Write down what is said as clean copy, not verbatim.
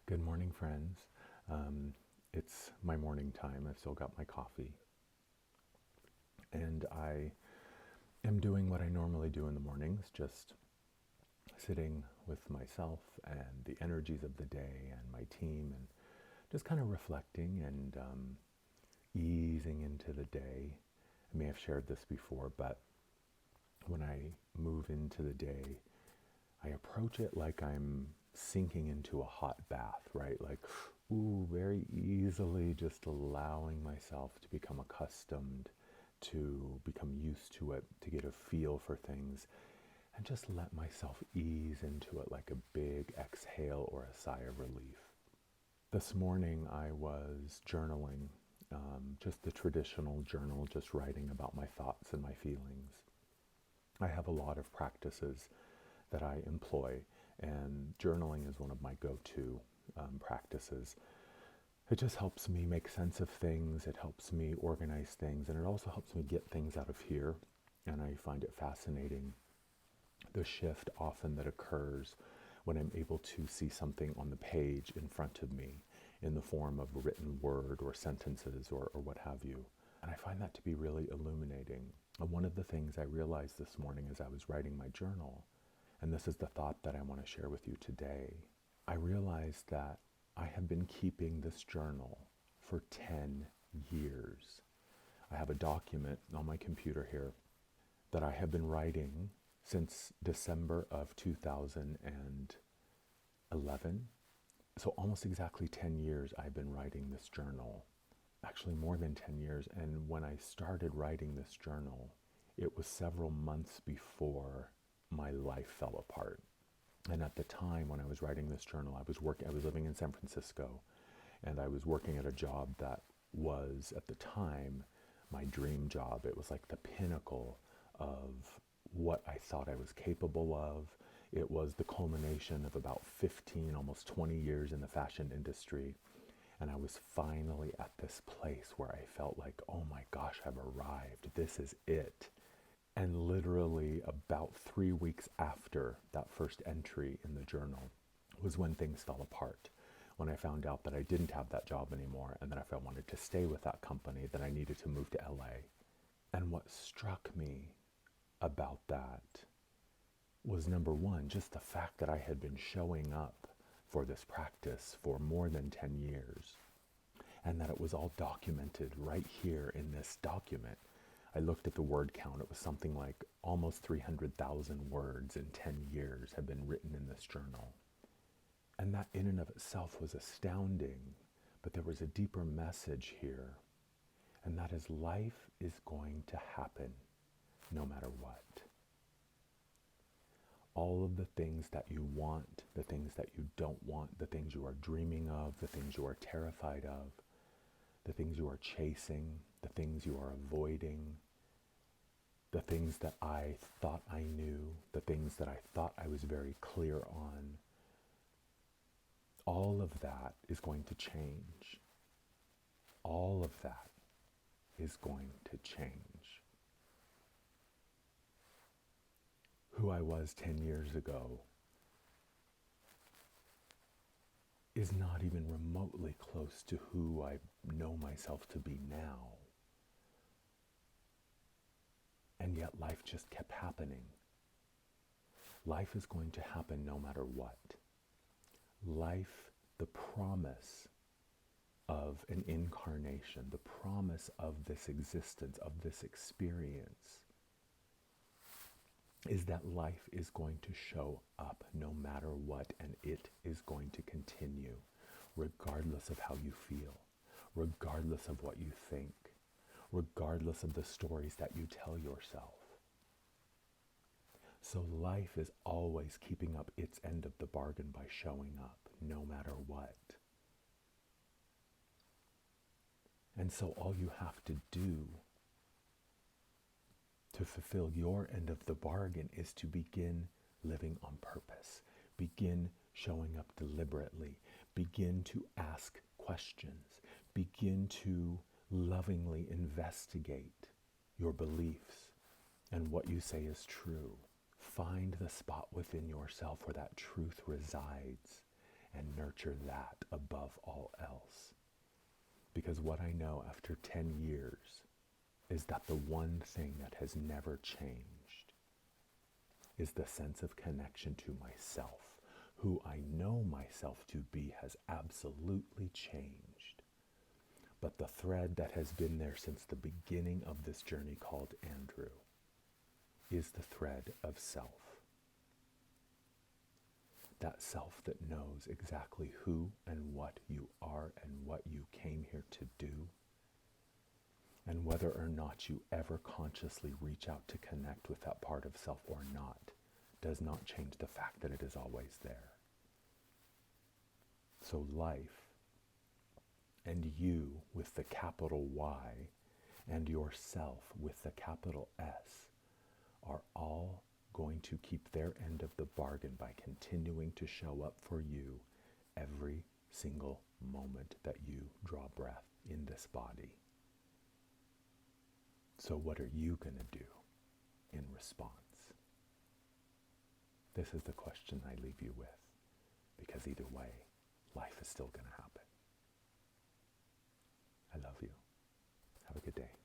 Good morning, friends. It's my morning time. I've still got my coffee. And I am doing what I normally do in the mornings, just sitting with myself and the energies of the day and my team and just kind of reflecting and easing into the day. I may have shared this before, but when I move into the day, I approach it like I'm sinking into a hot bath, right? Like, ooh, very easily just allowing myself to become accustomed, to become used to it, to get a feel for things, and just let myself ease into it like a big exhale or a sigh of relief. This morning I was journaling, just the traditional journal, just writing about my thoughts and my feelings. I have a lot of practices that I employ, and journaling is one of my go-to practices. It just helps me make sense of things, it helps me organize things, and it also helps me get things out of here. And I find it fascinating, the shift often that occurs when I'm able to see something on the page in front of me in the form of a written word or sentences or what have you. And I find that to be really illuminating. And one of the things I realized this morning as I was writing my journal, and this is the thought that I want to share with you today, I realized that I have been keeping this journal for 10 years. I have a document on my computer here that I have been writing since December of 2011. So almost exactly 10 years I've been writing this journal. Actually more than 10 years. And when I started writing this journal, it was several months before my life fell apart. And at the time when I was writing this journal, I was living in San Francisco, and I was working at a job that was at the time my dream job. It was like the pinnacle of what I thought I was capable of. It was the culmination of about 15, almost 20 years in the fashion industry. And I was finally at this place where I felt like, oh my gosh, I've arrived. This is it. And literally about 3 weeks after that first entry in the journal was when things fell apart. When I found out that I didn't have that job anymore, and that if I wanted to stay with that company, then I needed to move to LA. And what struck me about that was, number one, just the fact that I had been showing up for this practice for more than 10 years, and that it was all documented right here in this document. I looked at the word count. It was something like almost 300,000 words in 10 years have been written in this journal. And that in and of itself was astounding. But there was a deeper message here. And that is, life is going to happen no matter what. All of the things that you want, the things that you don't want, the things you are dreaming of, the things you are terrified of, the things you are chasing, the things you are avoiding, the things that I thought I knew, the things that I thought I was very clear on, all of that is going to change. All of that is going to change. Who I was 10 years ago is not even remotely close to who I know myself to be now. And yet life just kept happening. Life is going to happen no matter what. Life, the promise of an incarnation, the promise of this existence, of this experience, is that life is going to show up no matter what, and it is going to continue regardless of how you feel, regardless of what you think, regardless of the stories that you tell yourself. So life is always keeping up its end of the bargain by showing up no matter what. And so all you have to do to fulfill your end of the bargain is to begin living on purpose. Begin showing up deliberately. Begin to ask questions. Begin to lovingly investigate your beliefs and what you say is true. Find the spot within yourself where that truth resides and nurture that above all else. Because what I know after 10 years is that the one thing that has never changed is the sense of connection to myself. Who I know myself to be has absolutely changed. But the thread that has been there since the beginning of this journey called Andrew is the thread of self. That self that knows exactly who and what you are and what you came here to do. And whether or not you ever consciously reach out to connect with that part of self or not, does not change the fact that it is always there. So life, and you with the capital Y, and yourself with the capital S, are all going to keep their end of the bargain by continuing to show up for you every single moment that you draw breath in this body. So what are you going to do in response? This is the question I leave you with, because either way, life is still going to happen. I love you. Have a good day.